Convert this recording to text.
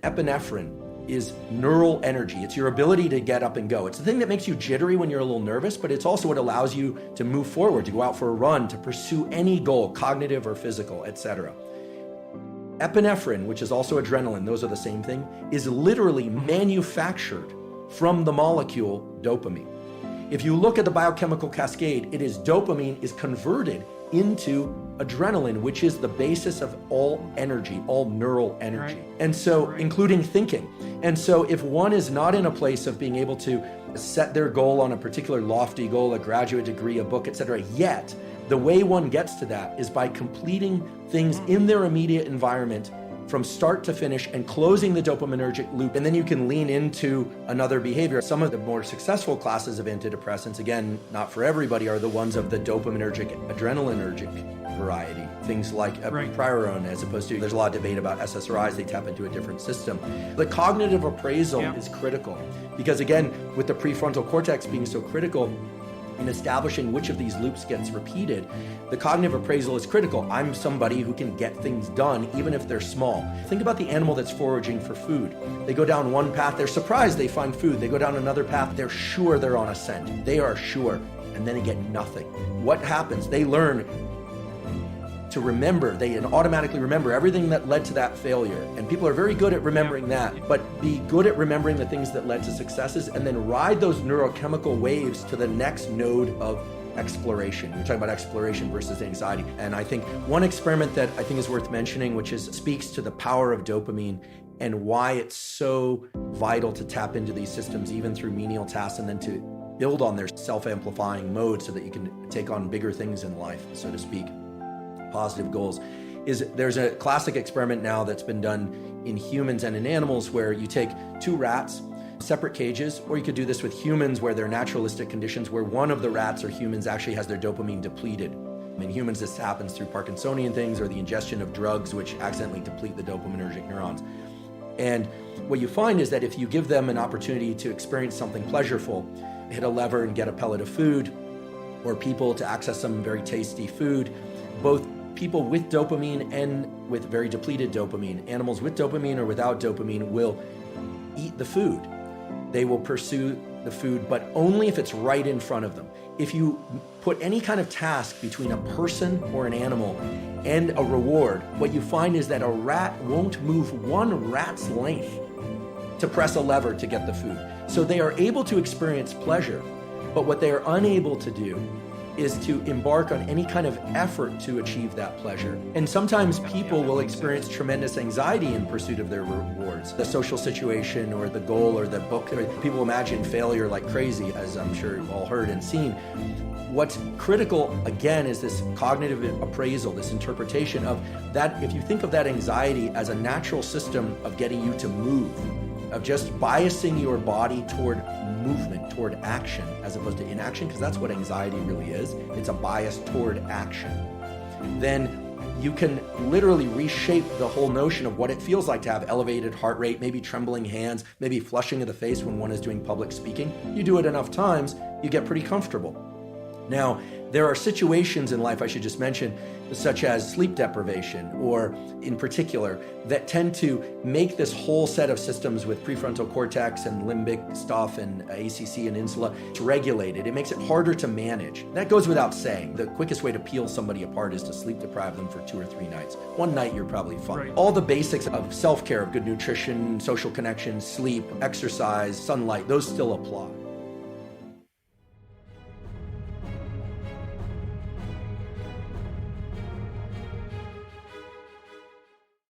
Epinephrine is neural energy. It's your ability to get up and go. It's the thing that makes you jittery when you're a little nervous, but it's also what allows you to move forward, to go out for a run, to pursue any goal, cognitive or physical, etc. Epinephrine, which is also adrenaline, those are the same thing, is literally manufactured from the molecule dopamine. If you look at the biochemical cascade, it is dopamine is converted into adrenaline, which is the basis of all energy, all neural energy. Right. And so, including thinking. And so if one is not in a place of being able to set their goal on a particular lofty goal, a graduate degree, a book, etc., yet, the way one gets to that is by completing things in their immediate environment from start to finish and closing the dopaminergic loop. And then you can lean into another behavior. Some of the more successful classes of antidepressants, again, not for everybody, are the ones of the dopaminergic, adrenalinergic variety. Things like epipyrone, as opposed to, there's a lot of debate about SSRIs, they tap into a different system. The cognitive appraisal is critical because, again, with the prefrontal cortex being so critical in establishing which of these loops gets repeated, the cognitive appraisal is critical. I'm somebody who can get things done, even if they're small. Think about the animal that's foraging for food. They go down one path, they're surprised they find food. They go down another path, they're sure they're on a scent. They are sure, and then they get nothing. What happens? They learn to remember, they automatically remember everything that led to that failure. And people are very good at remembering that, but be good at remembering the things that led to successes and then ride those neurochemical waves to the next node of exploration. We're talking about exploration versus anxiety. And I think one experiment that I think is worth mentioning, which speaks to the power of dopamine and why it's so vital to tap into these systems, even through menial tasks, and then to build on their self-amplifying mode so that you can take on bigger things in life, so to speak. Positive goals, is there's a classic experiment now that's been done in humans and in animals where you take two rats, separate cages, or you could do this with humans where they're naturalistic conditions where one of the rats or humans actually has their dopamine depleted. In humans, this happens through Parkinsonian things or the ingestion of drugs which accidentally deplete the dopaminergic neurons. And what you find is that if you give them an opportunity to experience something pleasurable, hit a lever and get a pellet of food, or people to access some very tasty food, both people with dopamine and with very depleted dopamine, animals with dopamine or without dopamine, will eat the food. They will pursue the food, but only if it's right in front of them. If you put any kind of task between a person or an animal and a reward, what you find is that a rat won't move one rat's length to press a lever to get the food. So they are able to experience pleasure, but what they are unable to do is to embark on any kind of effort to achieve that pleasure. And sometimes people will experience tremendous anxiety in pursuit of their rewards. The social situation or the goal or the book, or people imagine failure like crazy, as I'm sure you've all heard and seen. What's critical, again, is this cognitive appraisal, this interpretation of that. If you think of that anxiety as a natural system of getting you to move, of just biasing your body toward movement, toward action, as opposed to inaction, because that's what anxiety really is. It's a bias toward action. Then you can literally reshape the whole notion of what it feels like to have elevated heart rate, maybe trembling hands, maybe flushing of the face when one is doing public speaking. You do it enough times, you get pretty comfortable. Now, there are situations in life, I should just mention, such as sleep deprivation, or in particular, that tend to make this whole set of systems with prefrontal cortex and limbic stuff and ACC and insula regulated. It makes it harder to manage. That goes without saying. The quickest way to peel somebody apart is to sleep deprive them for 2 or 3 nights. One night, you're probably fine. Right. All the basics of self-care, of good nutrition, social connection, sleep, exercise, sunlight, those still apply.